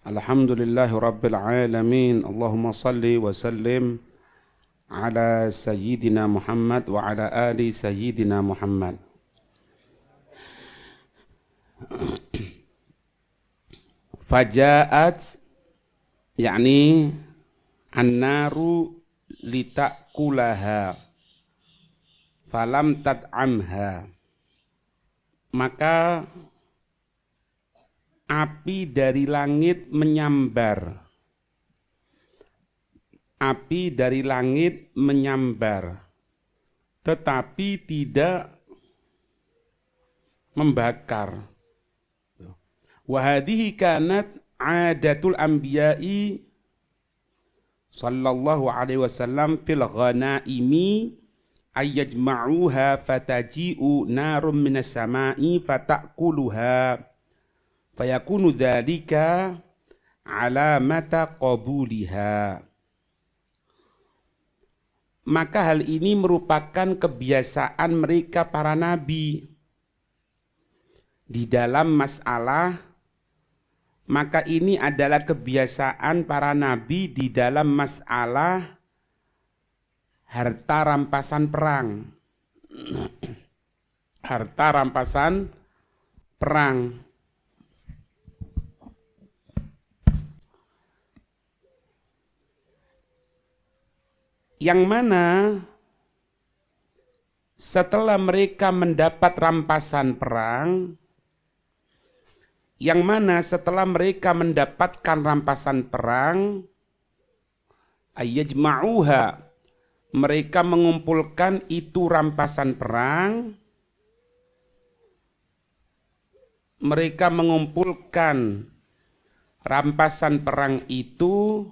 Alhamdulillahi Rabbil Alamin. Allahumma salli wa sallim ala Sayyidina Muhammad wa ala ali Sayyidina Muhammad. Faja'at yakni an-naru litakulaha falam tad'amha, maka api dari langit menyambar. Api dari langit menyambar, tetapi tidak membakar. Wa hadhihi kanat adatul anbiya'i sallallahu alaihi wasallam fil ghanaimi ayyajma'uha fataji'u narum minas sama'i fatakuluha fayakunu dzalika alamata qabuliha. Maka hal ini merupakan kebiasaan mereka para nabi di dalam masalah, maka ini adalah kebiasaan para nabi di dalam masalah harta rampasan perang. Harta rampasan perang. Yang mana setelah mereka mendapat rampasan perang, yang mana setelah mereka mendapatkan rampasan perang, ayyajma'uha, mereka mengumpulkan itu rampasan perang, mereka mengumpulkan rampasan perang itu,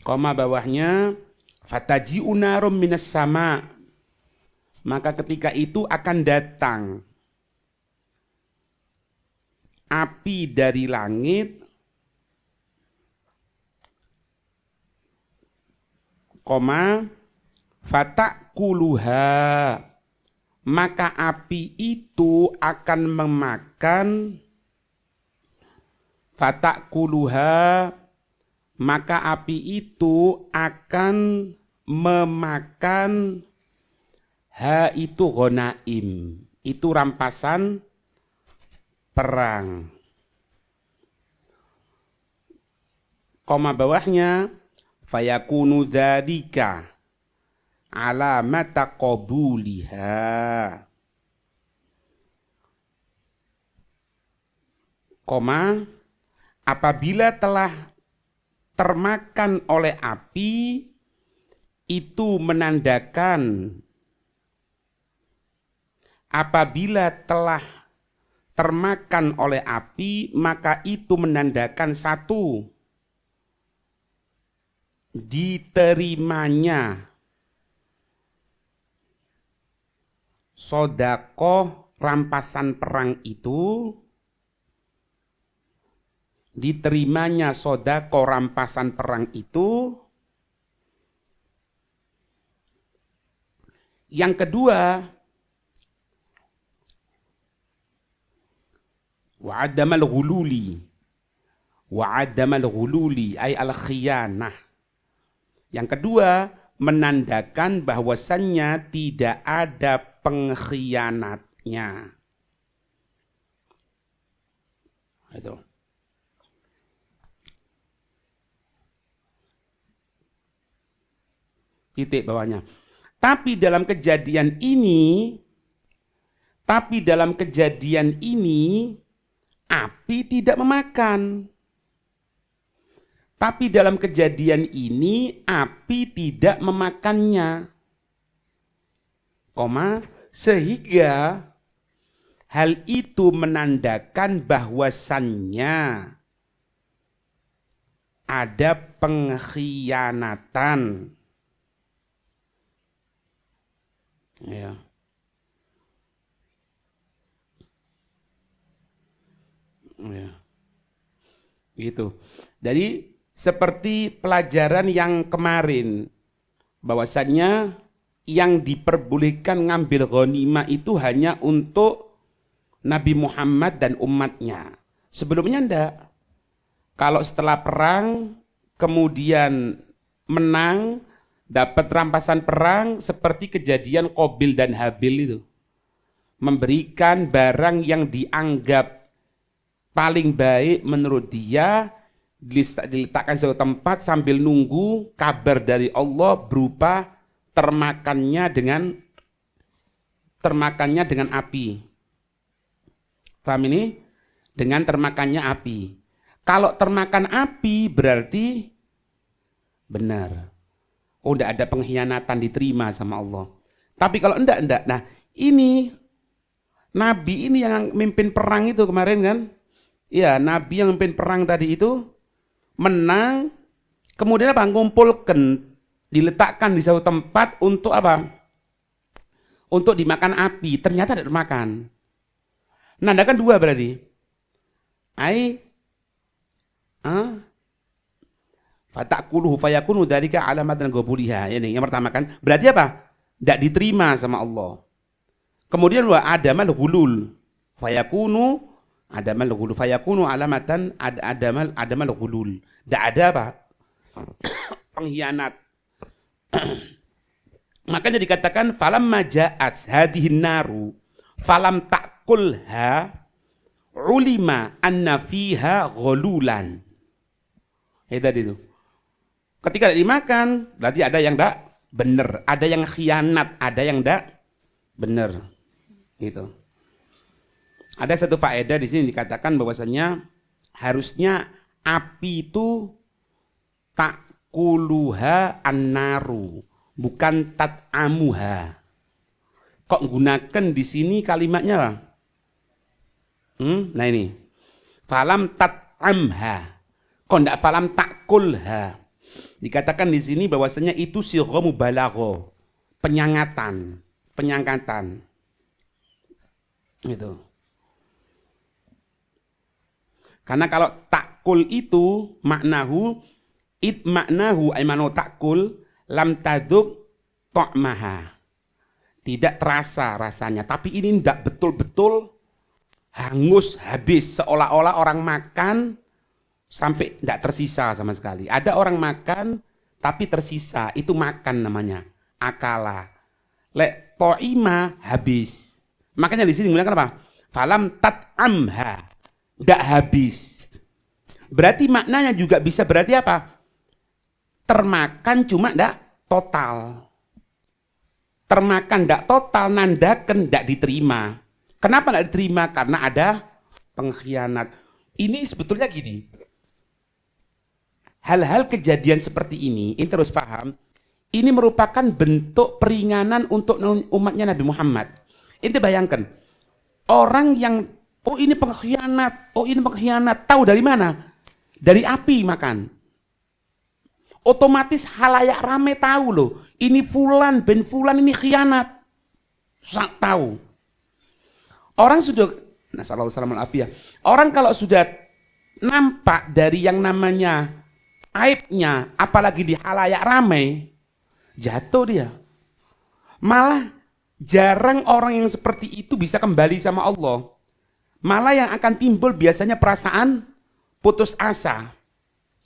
koma bawahnya, fataji'u narum minas sama', maka ketika itu akan datang api dari langit, koma fatakuluha, maka api itu akan memakan, fatakuluha, maka api itu akan memakan itu ghanaim, itu rampasan perang. Koma bawahnya, fayakunu dzalika alamata qabuliha. Koma, apabila telah termakan oleh api, itu menandakan, apabila telah termakan oleh api, maka itu menandakan satu, diterimanya sedekah rampasan perang itu, diterimanya sedekah rampasan perang itu. Yang kedua, wa'adamal ghululi ay al-khiyanah. Yang kedua, menandakan bahwasannya tidak ada pengkhianatnya. Itu. Titik bawahnya. Tapi dalam kejadian ini api tidak memakan. Tapi dalam kejadian ini api tidak memakannya. Koma, sehingga hal itu menandakan bahwasannya ada pengkhianatan. Ya. Ya. Gitu. Jadi seperti pelajaran yang kemarin, bahwasannya yang diperbolehkan ngambil ghanimah itu hanya untuk Nabi Muhammad dan umatnya. Sebelumnya enggak. Kalau setelah perang, kemudian menang, dapat rampasan perang, seperti kejadian Qabil dan Habil itu. Memberikan barang yang dianggap paling baik menurut dia, diletakkan suatu tempat sambil nunggu kabar dari Allah berupa termakannya dengan api. Paham ini? Dengan termakannya api. Kalau termakan api berarti benar. Oh, enggak ada pengkhianatan, diterima sama Allah. Tapi kalau enggak. Nah, ini Nabi ini yang mimpin perang itu kemarin kan? Ya, Nabi yang mimpin perang tadi itu menang, kemudian apa? Ngumpulkan, diletakkan di satu tempat untuk apa? Untuk dimakan api. Ternyata tidak dimakan. Nanda kan dua berarti. Fatakuluhu fayakunu dzalika alamatan qabuliha. Ini yang pertama kan. Berarti apa? Tidak diterima sama Allah. Kemudian wa adamal ghulul. Fayakunu adamal ghulul. Fayakunu alamatan adamal ghulul. Tidak ada apa? Pengkhianat. Makanya dikatakan falamma ja'at hadhihin naru falam takulha ulima anna fiha ghululan. Tadi itu. Ketika tidak dimakan, berarti ada yang tidak benar, ada yang khianat, ada yang tidak benar. Gitu. Ada satu faedah di sini dikatakan bahwasanya harusnya api itu takuluha annaru, bukan tat'amuha. Kok gunakan di sini kalimatnya apa? Nah ini. Falam tat'amha. Kok enggak falam takulha? Dikatakan di sini bahwasanya itu sigha mubalagha, penyangatan. Gitu. Karena kalau takul itu maknahu aymanu takul lam taduk ta'maha. Tidak terasa rasanya, tapi ini tidak betul-betul hangus habis, seolah-olah orang makan sampai tidak tersisa sama sekali. Ada orang makan tapi tersisa, itu makan namanya, akala. Lek to'ima habis. Makanya di sini menggunakan apa? Falam tat'amha, tidak habis. Berarti maknanya juga bisa berarti apa? Termakan cuma tidak total. Termakan tidak total, nandakan tidak diterima. Kenapa tidak diterima? Karena ada pengkhianat. Ini sebetulnya gini. Hal-hal kejadian seperti ini terus paham, ini merupakan bentuk peringanan untuk umatnya Nabi Muhammad. Ente bayangkan, orang yang, oh ini pengkhianat, tahu dari mana? Dari api makan. Otomatis halayak rame tahu loh, ini fulan bin fulan ini khianat. Tahu. Orang sudah, nasallallahu alaihi wasallam, orang kalau sudah nampak dari yang namanya aibnya, apalagi di halayak ramai, jatuh dia. Malah jarang orang yang seperti itu bisa kembali sama Allah. Malah yang akan timbul biasanya perasaan putus asa,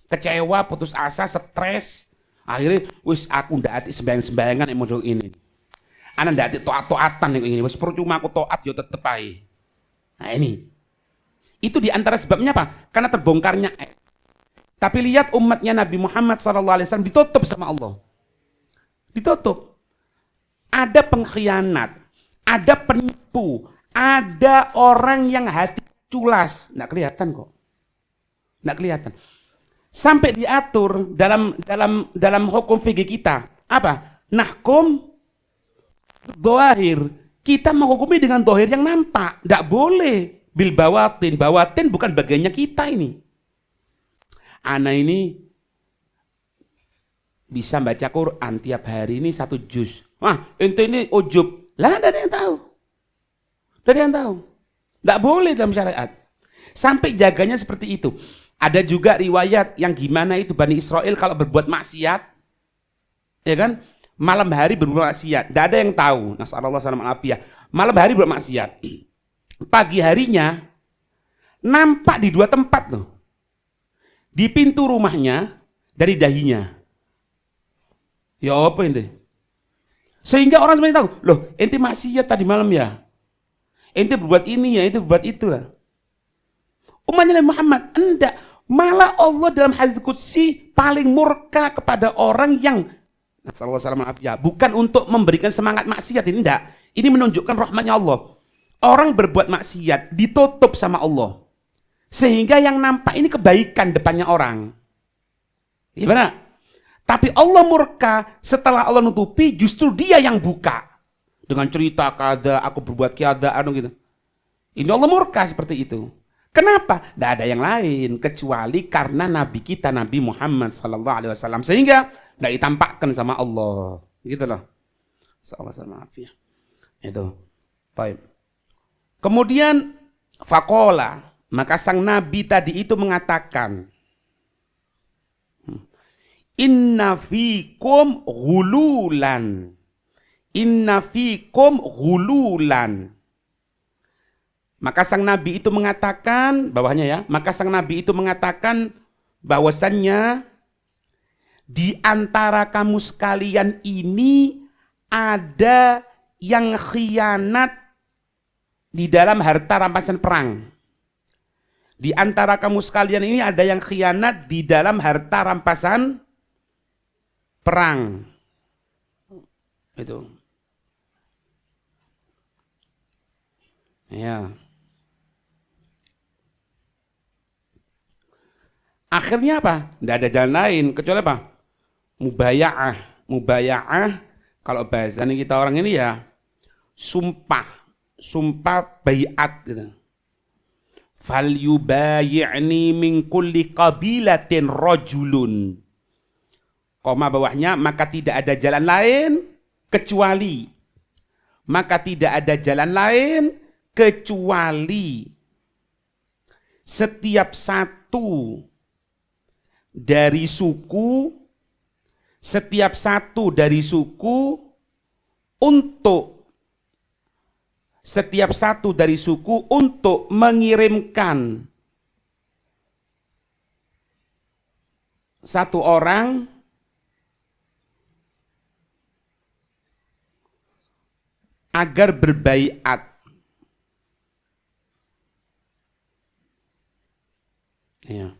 kecewa, putus asa, stres. Akhirnya, wis aku ndak ati sembahyang-sembayangan yang model ini. Anak ndak ati toat-toatan yang ini. Wis percuma aku toat yo tetep ae. Nah ini. Itu diantara sebabnya apa? Karena terbongkarnya. Tapi lihat umatnya Nabi Muhammad SAW ditutup sama Allah. Ditutup. Ada pengkhianat, ada penipu, ada orang yang hati culas. Nggak kelihatan kok. Nggak kelihatan. Sampai diatur dalam hukum fikih kita. Apa? Nahkum doahir. Kita menghukumi dengan dohir yang nampak. Nggak boleh. Bil bawatin. Bawatin bukan bagiannya kita ini. Ana ini bisa baca Quran tiap hari ini 1 juz. Wah, ente ini ujub. Lah, ada yang tahu. Ada yang tahu. Nggak boleh dalam syariat. Sampai jaganya seperti itu. Ada juga riwayat yang gimana itu Bani Israel kalau berbuat maksiat, ya kan? Malam hari berbuat maksiat. Nggak ada yang tahu. Nasallallahu alaihi wasallam. Malam hari berbuat maksiat. pagi harinya nampak di 2 tempat loh. Di pintu rumahnya, dari dahinya. Ya apa ini? Sehingga orang sebenarnya tahu, loh ente maksiat tadi malam ya? Ente berbuat ini ya, ente berbuat itu lah. Umatnya Nabi Muhammad, enggak. Malah Allah dalam hadis qudsi paling murka kepada orang yang bukan untuk memberikan semangat maksiat, ini enggak. Ini menunjukkan rahmatnya Allah. Orang berbuat maksiat ditutup sama Allah. Sehingga yang nampak ini kebaikan depannya orang. Gimana? Tapi Allah murka setelah Allah nutupi, justru dia yang buka. Dengan cerita kada, aku berbuat kiada, gitu. Ini Allah murka seperti itu. Kenapa? Tidak ada yang lain kecuali karena Nabi kita Nabi Muhammad SAW, sehingga tidak ditampakkan sama Allah, gitu loh. Sallallahu alaihi itu. Baik. Kemudian fakola, maka sang Nabi tadi itu mengatakan, Inna fikum ghululan, Inna fikum ghululan. Maka sang Nabi itu mengatakan, bawahnya ya, maka sang Nabi itu mengatakan bahwasannya di antara kamu sekalian ini ada yang khianat di dalam harta rampasan perang. Di antara kamu sekalian ini ada yang khianat di dalam harta rampasan perang. Itu. Ya. Akhirnya apa? Tidak ada jalan lain kecuali apa? Mubaya'ah. Mubaya'ah, kalau bahasanya kita orang ini ya, sumpah. Sumpah bai'at gitu. Fal yubayi'ni min kulli qabilatin rajulun. Koma bawahnya, maka tidak ada jalan lain kecuali. Maka tidak ada jalan lain kecuali setiap satu dari suku, setiap satu dari suku untuk setiap satu dari suku untuk mengirimkan satu orang agar berbaiat. Ya.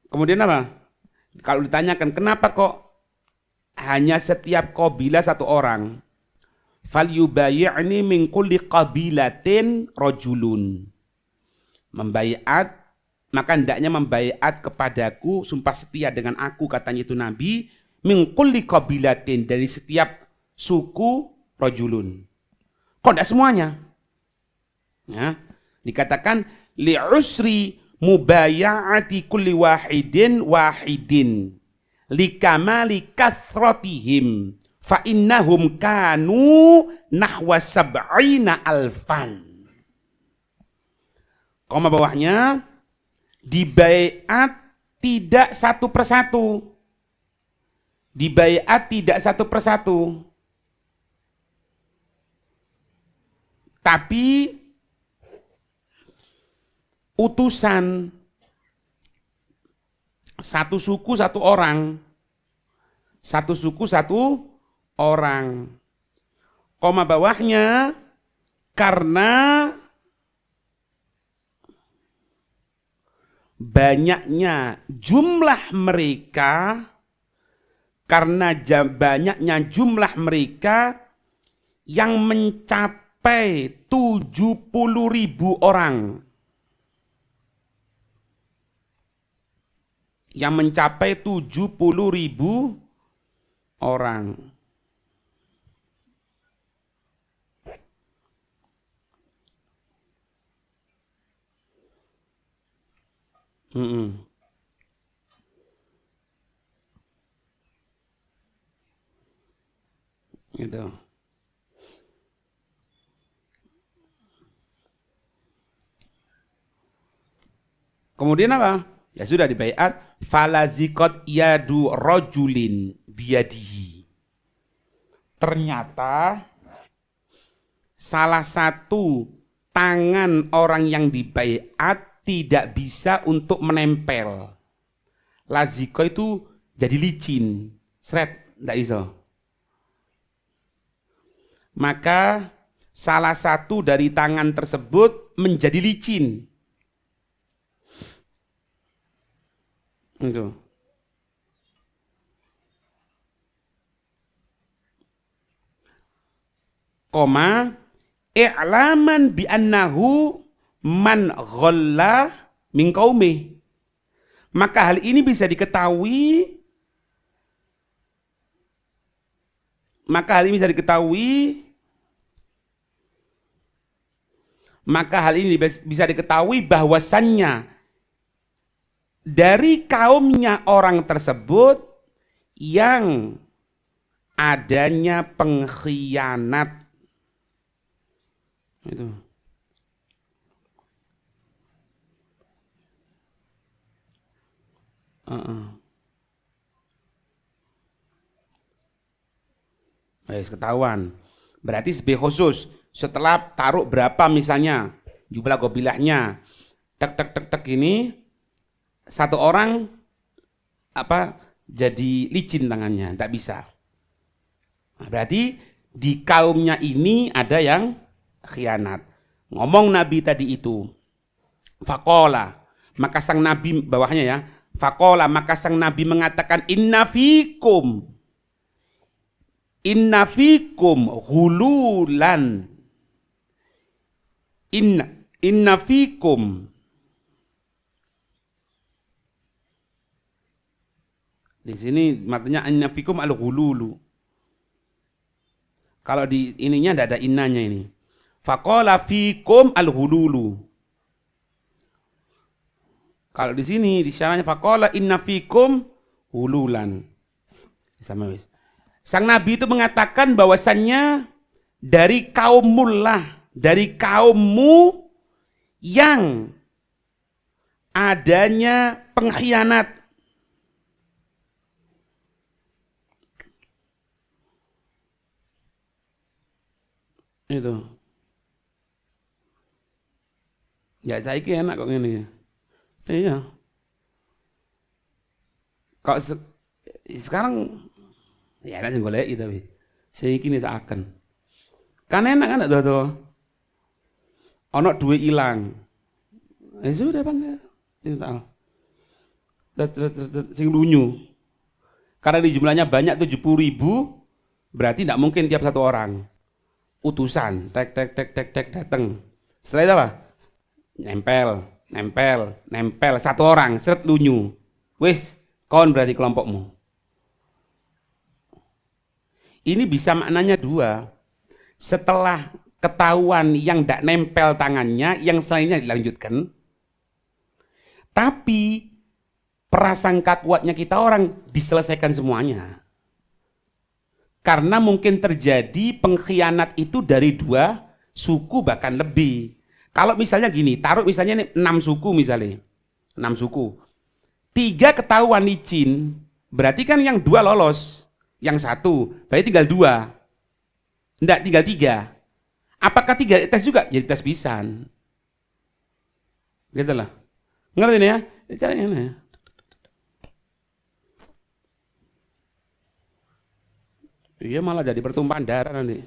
Kemudian apa? Kalau ditanyakan kenapa kok hanya setiap qabilah satu orang? Fal yubayi'ni min kulli qabilatin rajulun. Membaiat, maka hendaknya membaiat kepadaku, sumpah setia dengan aku, katanya itu Nabi, min kulli qabilatin, dari setiap suku rajulun. Kok tidak semuanya? Ya, dikatakan li'usri mubaya'ati kulli wahidin likamali kathratihim fa innahum kanu nahwa sab'ina alfan. Koma bawahnya, dibaiat tidak satu persatu. Dibaiat tidak satu persatu. Tapi utusan, satu suku satu orang, satu suku satu orang. Koma bawahnya, karena banyaknya jumlah mereka, karena banyaknya jumlah mereka yang mencapai 70.000 orang. Yang mencapai 70.000 orang. Gitu. Kemudian apa? Ya sudah dibaiat, falazikot yadu rojulin biyadihi. Ternyata salah satu tangan orang yang dibaiat tidak bisa untuk menempel. Laziko itu jadi licin, seret, tidak bisa. Maka salah satu dari tangan tersebut menjadi licin. Itu. Koma i'laman bi annahu man ghalla min qaumi. Maka hal ini bisa diketahui, maka hal ini bisa diketahui bahwasannya dari kaumnya orang tersebut yang adanya pengkhianat. Itu. Ketahuan. Berarti sebagai khusus setelah taruh berapa misalnya jumlah gobilahnya, tek ini satu orang jadi licin tangannya, tidak bisa. Nah, berarti di kaumnya ini ada yang khianat. Ngomong Nabi tadi itu, faqala, maka sang Nabi bawahnya ya, faqala, maka sang Nabi mengatakan inna fikum hululan, inna fikum. Di sini matanya inna fikum al-ghululu. Kalau di ininya tidak ada innanya ini. Faqala fikum al-ghululu. Kalau di sini di syaratnya faqala inna fikum hululan. Sama wis. Sang Nabi itu mengatakan bahwasannya dari kaumullah, dari kaummu yang adanya pengkhianat. Itu. Ya saya enak kok ini. Iya. Kok sekarang ya enak sih golek tapi saya kini seakan. Kan enak kan tuh. Ono duit hilang. Sudah Bang. Cinta. Sing lunyu. Karena di jumlahnya banyak 70.000, berarti tidak mungkin tiap satu orang. Utusan, tek datang. Setelah itu apa? Nempel satu orang, seret lunyu. Wis, kawan berarti kelompokmu. Ini bisa maknanya dua. Setelah ketahuan yang tidak nempel tangannya, yang selainnya dilanjutkan. Tapi prasangka kuatnya kita orang diselesaikan semuanya. Karena mungkin terjadi pengkhianat itu dari 2 suku bahkan lebih. Kalau misalnya gini, taruh misalnya 6 suku misalnya. 6 suku. 3 ketahuan licin, berarti kan yang 2 lolos. Yang 1, berarti tinggal 2. Enggak, tinggal 3. Apakah 3 tes juga? Jadi tes pisan. Gitu lah. Ngerti nih ya? Caranya ini ya. Iya malah jadi pertumpahan darah nanti.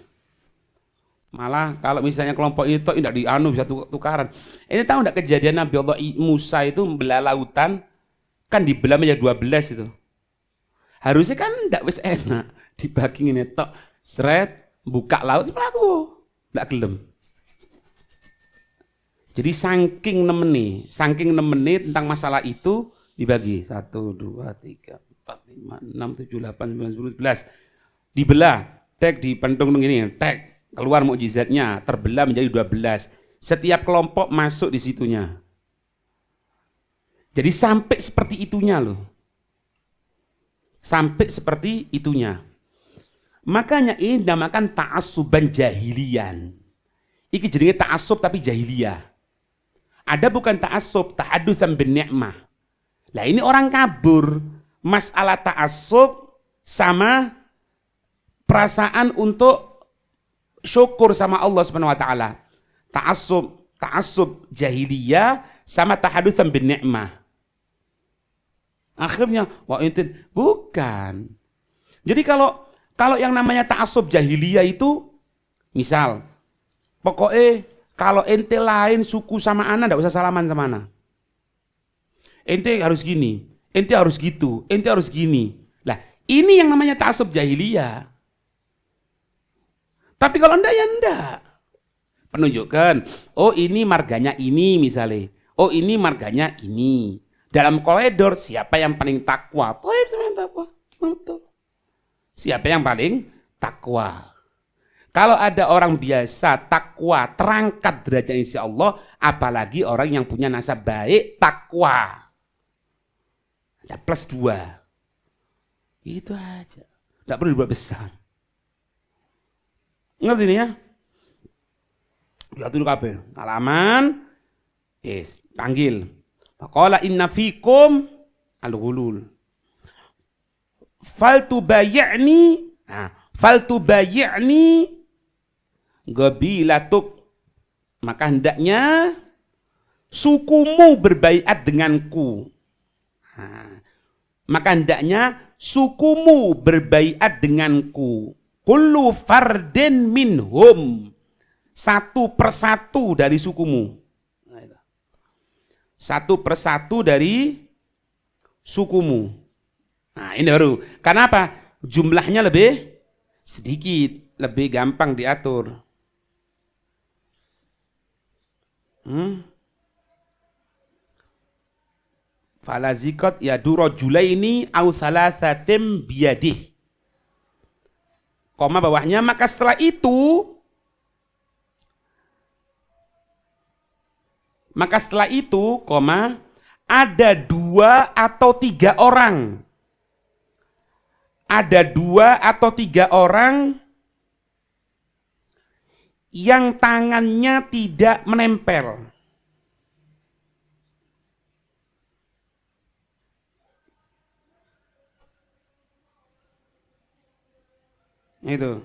Malah kalau misalnya kelompok itu tidak bisa tukaran. Ini tahu enggak kejadian Nabi Allah Musa itu belah lautan kan dibelah menjadi 12 itu. Harusnya kan enggak wis enak dibagi ini tok seret buka laut pelaku enggak gelem. Jadi saking nemeni tentang masalah itu dibagi 1 2 3 4 5 6 7 8 9 10 11. Dibelah, tek dipentung begini, tek keluar mukjizatnya, terbelah menjadi 12. Setiap kelompok masuk di situnya. Jadi sampai seperti itunya loh. Sampai seperti itunya. Makanya ini dinamakan ta'assuban jahilian. Iki jenenge ta'assub tapi jahiliyah. Ada bukan ta'assub, ta'adusan bin ni'mah. Lah ini orang kabur masalah ta'assub sama perasaan untuk syukur sama Allah Subhanahu wa taala. Ta'assub jahiliyah sama tahadutsan bin ni'mah. Akhirnya wah ente bukan. Jadi kalau yang namanya ta'assub jahiliyah itu misal pokoknya kalau ente lain suku sama ana enggak usah salaman sama ana. Ente harus gini, ente harus gitu, ente harus gini. Lah, ini yang namanya ta'assub jahiliyah. Tapi kalau enggak ya enggak. Penunjukkan, oh ini marganya ini misalnya. Oh ini marganya ini. Dalam koridor siapa yang paling takwa? Thaib siapa yang takwa? Betul. Siapa yang paling takwa? Kalau ada orang biasa takwa terangkat derajat insya Allah, apalagi orang yang punya nasab baik takwa. Ada plus 2. Itu aja. Tidak perlu dibuat besar. Ngerti nih ya? Ya dulu kabeh. Halaman. Panggil. Faqala inna fikum al-ghulul. Faltubayyani. Faltubayyani gabilatuk. Maka hendaknya sukumu berbaiat denganku. Maka hendaknya sukumu berbaiat denganku. Kullu fardin minhum. Satu persatu dari sukumu. Satu persatu dari sukumu. Nah ini baru. Kenapa? Jumlahnya lebih sedikit. Lebih gampang diatur. Falazikot yaduro julaini au salasatim biyadih. Koma bawahnya, maka setelah itu koma ada 2 atau 3 orang. Ada 2 atau 3 orang yang tangannya tidak menempel. Itu.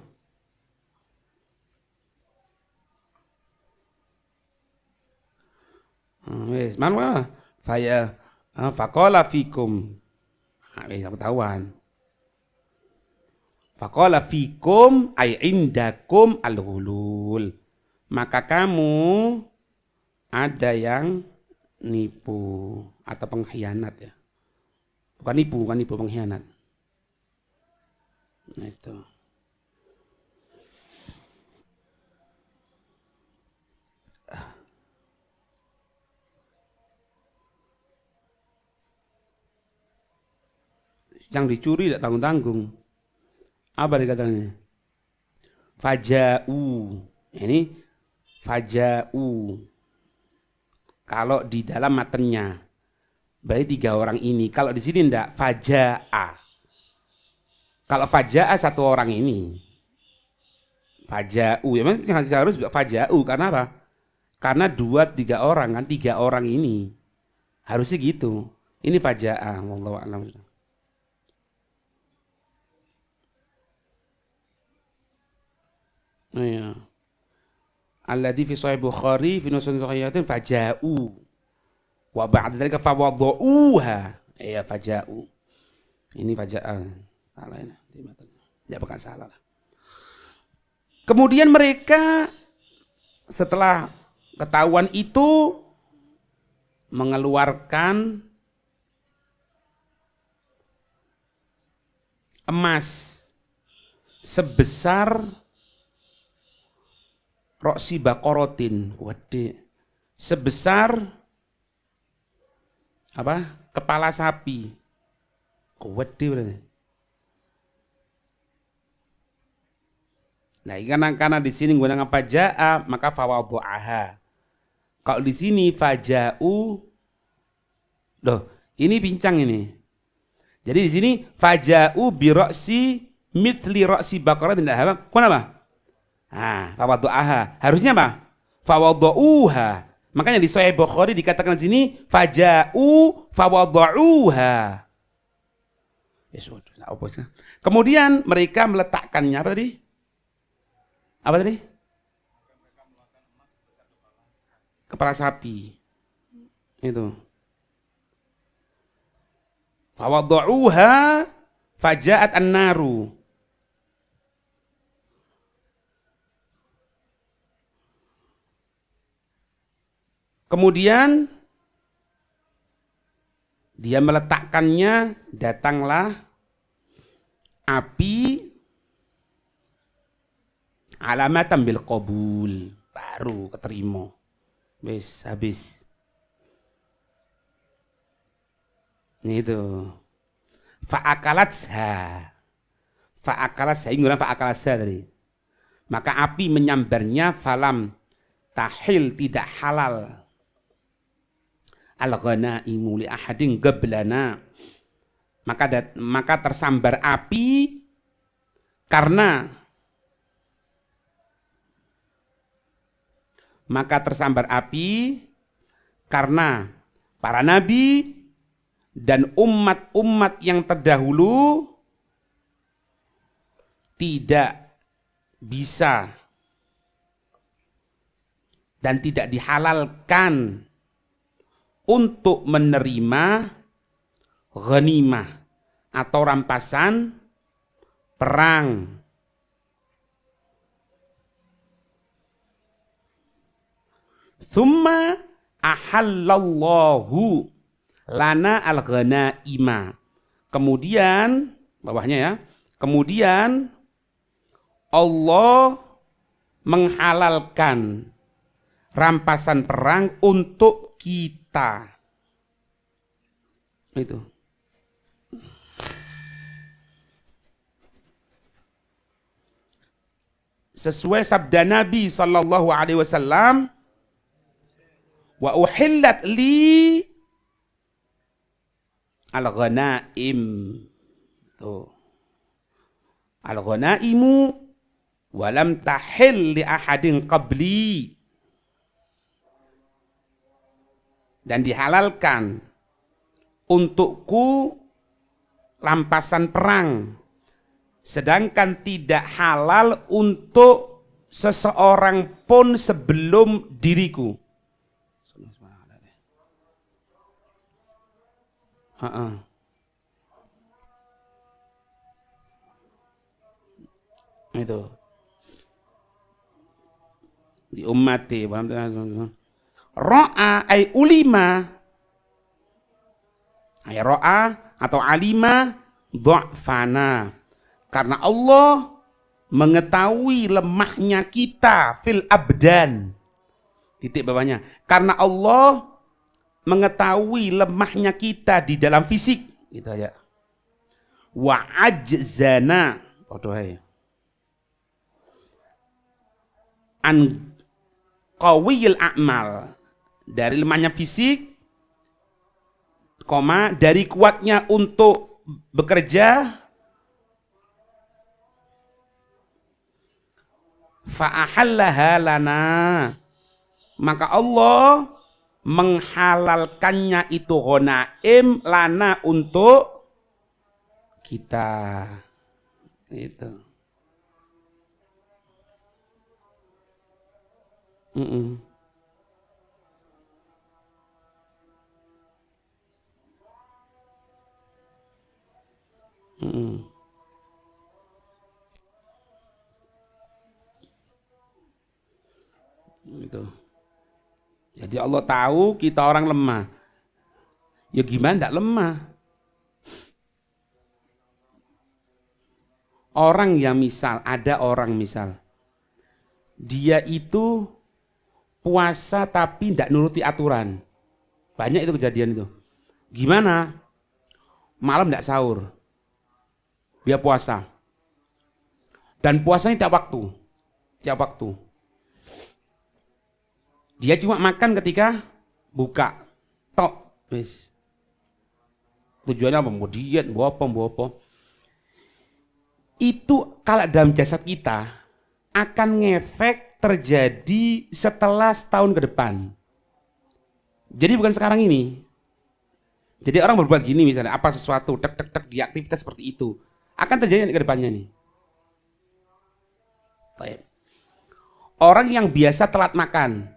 Wes, mana? Faqala fikum. Wes ketahuan. Faqala fikum ay indakum al-ghulul. Maka kamu ada yang nipu atau pengkhianat ya. Bukan nipu, pengkhianat. Nah itu. Yang dicuri tidak tanggung-tanggung. Apa dikatakannya? Faja'u. Ini faja'u. Kalau di dalam matanya berarti 3 orang ini. Kalau di sini enggak, faja'a. Kalau faja'a 1 orang ini. Faja'u. Ya memang harus faja'u karena apa? Karena 2-3 orang kan, 3 orang ini. Harusnya gitu. Ini faja'a. Wallahu a'lam. Ya. Alladzi fi sahih Bukhari fi nusun sahihatin faja'u wa ba'da dzalika fawadhu'uha. Ya faja'u. Ini faja'a. Salah ini. Ya bukan salah. Kemudian mereka setelah ketahuan itu mengeluarkan emas sebesar roksi bakorotin, waduh, sebesar apa? Kepala sapi, waduh berarti. Nah, karena di sini gunakan faja'a, maka fawadhu'aha. Kalau di sini faja'u, loh, ini pincang ini. Jadi di sini faja'u bi roksi mithli roksi bakorotin, tidak apa? Kenapa? Fawadhu'aha. Harusnya apa? Fawadhu'uha. Makanya di Sahih Bukhari dikatakan di sini faja'u fawada'uha. Kemudian mereka meletakkannya apa tadi? Apa tadi? Kepala sapi. Itu. Fawada'uha faja'at an-naru. Kemudian dia meletakkannya, datanglah api alamatan bil qabul, baru keterima. Wis habis. Itu. Fa'akalatha. Fa'akalatha, ini fa'akalatha tadi. Maka api menyambarnya falam tahil, tidak halal. Al-ghanaimu li ahadin gablana. Maka tersambar api karena para nabi dan umat-umat yang terdahulu tidak bisa dan tidak dihalalkan untuk menerima ghanimah atau rampasan perang. Tsumma ahallallahu lana al-ghanaima. Kemudian, bawahnya ya, kemudian Allah menghalalkan rampasan perang untuk kita. Itu. Sesuai sabda Nabi sallallahu alaihi wasallam, wa uhillat li al-ghanaim. Tuh. Al-ghanaimu walam tahil li ahadin qabli. Dan dihalalkan untukku rampasan perang, sedangkan tidak halal untuk seseorang pun sebelum diriku. Itu di ummati ro'a ay ulima, ay ro'a atau alima dha'fana, karena Allah mengetahui lemahnya kita fil abdan, titik bawahnya, karena Allah mengetahui lemahnya kita di dalam fisik, gitu aja. Wa ajzana an qawiyil a'mal, dari lemahnya fisik, dari kuatnya untuk bekerja, fa'ahallaha lana, maka Allah menghalalkannya itu ghanaim lana untuk kita. Itu. Itu. Jadi Allah tahu kita orang lemah. Ya gimana enggak lemah? Orang yang ada orang misal, dia itu puasa tapi enggak nuruti aturan. Banyak itu kejadian itu. Gimana? Malam enggak sahur. Dia puasa. Dan puasanya tiap waktu. Tiap waktu. Dia cuma makan ketika buka. Tok. Wis. Tujuannya apa? Mau diet, mau apa. Itu kalau dalam jasad kita akan ngefek terjadi setelah setahun ke depan. Jadi bukan sekarang ini. Jadi orang berbuat gini misalnya, apa sesuatu, tek tek tek di aktivitas seperti itu. Akan terjadi ke depannya nih. Baik. Orang yang biasa telat makan.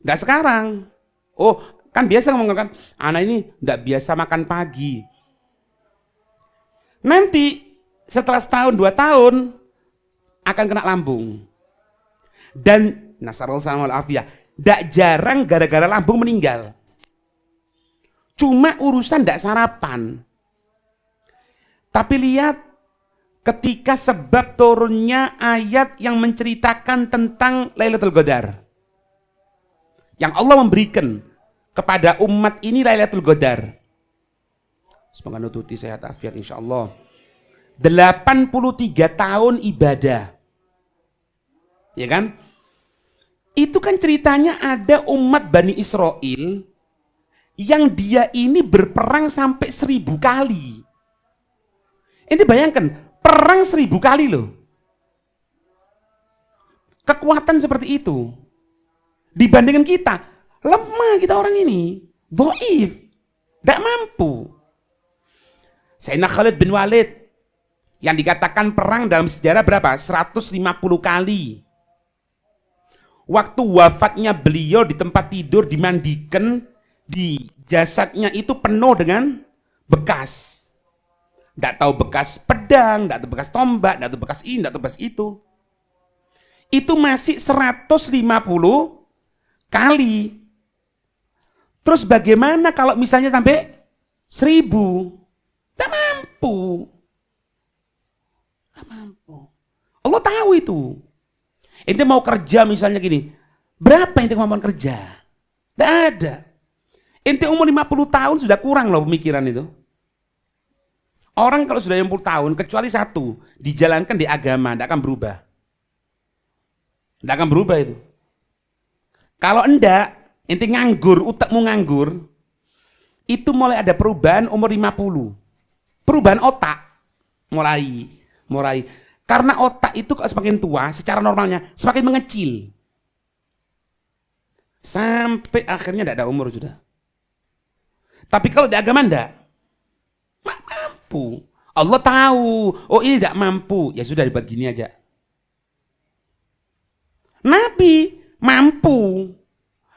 Nggak sekarang. Oh, kan biasa ngomong kan, anak ini nggak biasa makan pagi. Nanti setelah setahun, 2 tahun akan kena lambung. Dan nasarul salam afiyah, nggak jarang gara-gara lambung meninggal. Cuma urusan nggak sarapan. Tapi lihat ketika sebab turunnya ayat yang menceritakan tentang Lailatul Qadar. Yang Allah memberikan kepada umat ini Lailatul Qadar. Semoga nututi sehat afiat insyaallah. 83 tahun ibadah. Ya kan? Itu kan ceritanya ada umat Bani Israel yang dia ini berperang sampai 1000 kali. Ini bayangkan, perang 1000 kali loh. Kekuatan seperti itu. Dibandingkan kita, lemah kita orang ini. Dhaif. Tidak mampu. Sayyidina Khalid bin Walid yang dikatakan perang dalam sejarah berapa? 150 kali. Waktu wafatnya beliau di tempat tidur dimandikan, di jasadnya itu penuh dengan bekas. Tidak tahu bekas pedang, tidak tahu bekas tombak, tidak tahu bekas ini, tidak tahu bekas itu. Itu masih 150 kali. Terus bagaimana kalau misalnya sampai 1000? Tidak mampu. Tidak mampu. Allah tahu itu. Ente mau kerja misalnya gini, berapa ente kemampuan kerja? Tidak ada. Ente umur 50 tahun sudah kurang loh pemikiran itu. Orang kalau sudah 50 tahun, kecuali satu, dijalankan di agama, tidak akan berubah. Tidak akan berubah itu. Kalau enggak, ente nganggur, utakmu nganggur, itu mulai ada perubahan umur 50. Perubahan otak. Mulai. Karena otak itu kalau semakin tua, secara normalnya, semakin mengecil. Sampai akhirnya tidak ada umur sudah. Tapi kalau di agama enggak. Mampu. Allah tahu, oh ini tidak mampu, ya sudah dibuat gini aja. Nabi mampu.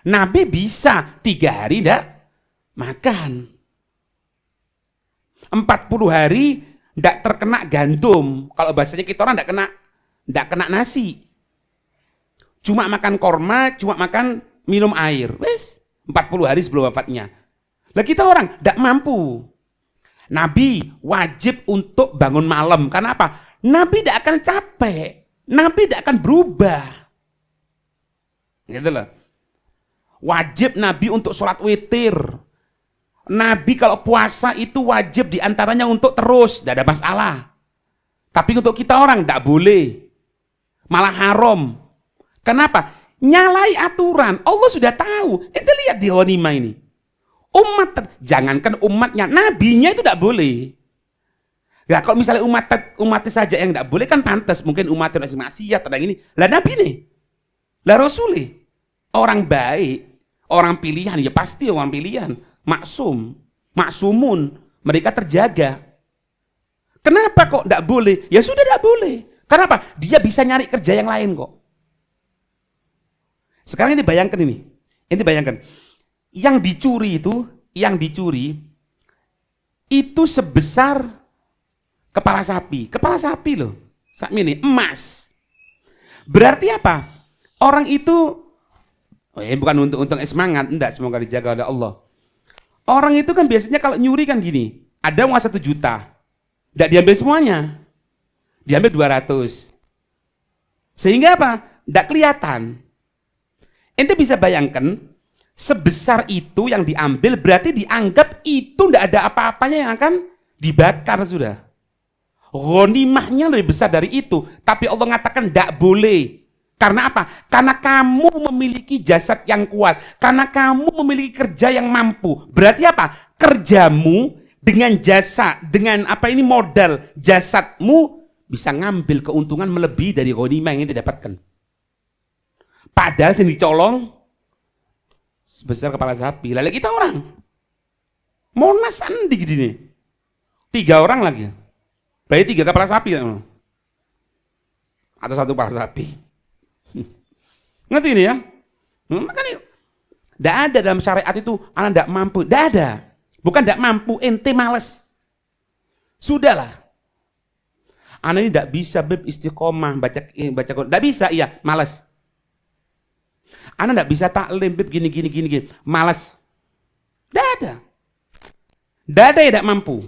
Nabi bisa 3 hari tidak makan. 40 hari tidak terkena gandum. Kalau bahasanya kita orang tidak kena nasi. Cuma makan korma, cuma makan minum air. Wes, 40 hari sebelum wafatnya. Lah kita orang tidak mampu. Nabi wajib untuk bangun malam. Karena apa? Nabi tidak akan capek. Nabi tidak akan berubah. Gitu loh. Wajib Nabi untuk sholat witir. Nabi kalau puasa itu wajib diantaranya untuk terus. Tidak ada masalah. Tapi untuk kita orang tidak boleh. Malah haram. Kenapa? Nyalai aturan. Allah sudah tahu. Ente lihat di ghanimah ini. Jangankan umatnya, nabinya itu tidak boleh. Ya kalau misalnya umatnya saja yang tidak boleh kan pantas, mungkin umatnya masih maksiat atau yang ini. Lah nabi nih, lah rasul orang baik, orang pilihan, ya pasti orang pilihan, maksumun, mereka terjaga. Kenapa kok tidak boleh? Ya sudah tidak boleh. Kenapa? Dia bisa nyari kerja yang lain kok. Sekarang ini bayangkan yang dicuri itu sebesar kepala sapi loh, sak mini emas. Berarti apa? Orang itu bukan untuk semangat, enggak, semoga dijaga oleh Allah. Orang itu kan biasanya kalau nyuri kan gini, ada uang 1 juta, enggak diambil semuanya, diambil 200, sehingga apa? Enggak kelihatan. Ente bisa bayangkan. Sebesar itu yang diambil berarti dianggap itu tidak ada apa-apanya yang akan dibakar sudah. Ghanimahnya lebih besar dari itu. Tapi Allah mengatakan tidak boleh. Karena apa? Karena kamu memiliki jasad yang kuat. Karena kamu memiliki kerja yang mampu. Berarti apa? Kerjamu dengan jasa, dengan modal jasadmu bisa ngambil keuntungan melebihi dari ghanimah yang didapatkan. Padahal yang dicolong sebesar kepala sapi. Lalu kita orang. Monas andi gini nih. 3 orang lagi. Berarti 3 kepala sapi. Atau 1 kepala sapi. Ngerti ini ya? Makanya tidak ada dalam syariat itu anak tidak mampu. Tidak ada. Bukan tidak mampu, ente males. Sudahlah. Anak ini tidak bisa beb istiqomah baca tidak bisa, iya, malas. Anak tidak bisa taklim beb gini, malas. Tidak ada. Tidak ada yang tidak mampu.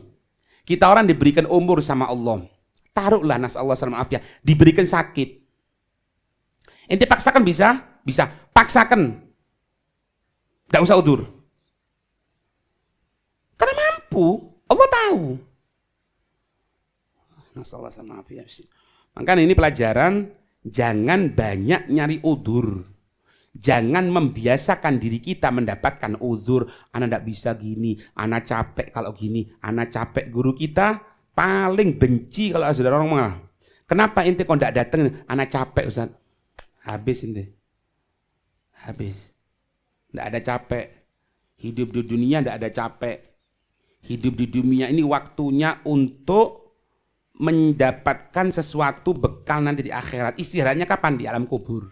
Kita orang diberikan umur sama Allah. Taruhlah nasallahu salamah afiyah, diberikan sakit. Ente paksakan bisa? Bisa. Paksakan. Tidak usah udur. Karena mampu, Allah tahu. Nasallahu salamah afiyah. Makanya ini pelajaran, jangan banyak nyari udur. Jangan membiasakan diri kita mendapatkan udzur. Anak tidak bisa gini, anak capek kalau gini, anak capek. Guru kita paling benci kalau ada orang ngomong, kenapa ente kok tidak datang? Anak capek Ustaz. Habis ente. Habis. Tidak ada capek. Hidup di dunia tidak ada capek. Hidup di dunia ini waktunya untuk mendapatkan sesuatu bekal nanti di akhirat. Istirahatnya kapan? Di alam kubur.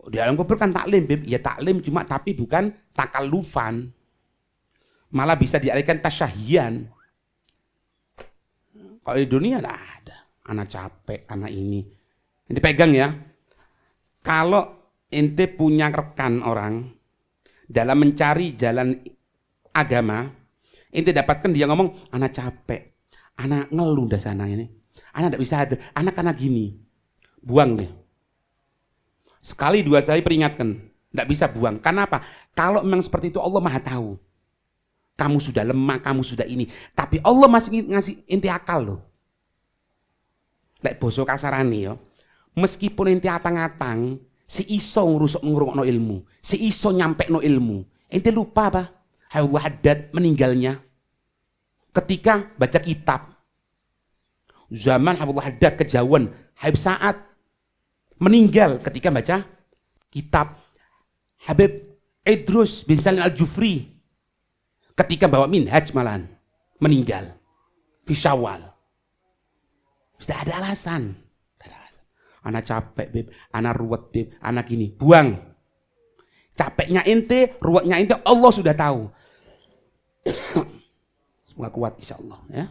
Di alam kubur kan taklim, ya taklim cuma tapi bukan takalufan. Malah bisa dialihkan tasyahian. Kalau di dunia tidak ada. Anak capek, anak ini. Ini pegang ya. Kalau ente punya rekan orang dalam mencari jalan agama, ente dapatkan dia ngomong, anak capek, anak ngeluh dah sana ini. Anak tidak bisa ada, anak gini. Buang deh. Sekali 2 kali peringatkan, tidak bisa buang. Kenapa? Kalau memang seperti itu Allah Maha tahu. Kamu sudah lemah, kamu sudah ini. Tapi Allah masih ngasih inti akal loh. Lek boso kasarane yo. Meskipun inti atang-atang, si iso ngrungokno ilmu, si iso nyampekno ilmu. Inti lupa apa? Habib Haddad meninggalnya ketika baca kitab. Zaman Habib Haddad kejauhan, Habib Sa'ad meninggal ketika baca kitab. Habib Idrus bin Salim Al-Jufri ketika bawa minhaj malahan meninggal. Fi Syawal. Tidak ada alasan. Anak capek beb, anak ruwet beb, anak gini. Buang. Capeknya ente, ruwetnya ente Allah sudah tahu. Semoga kuat insya Allah ya.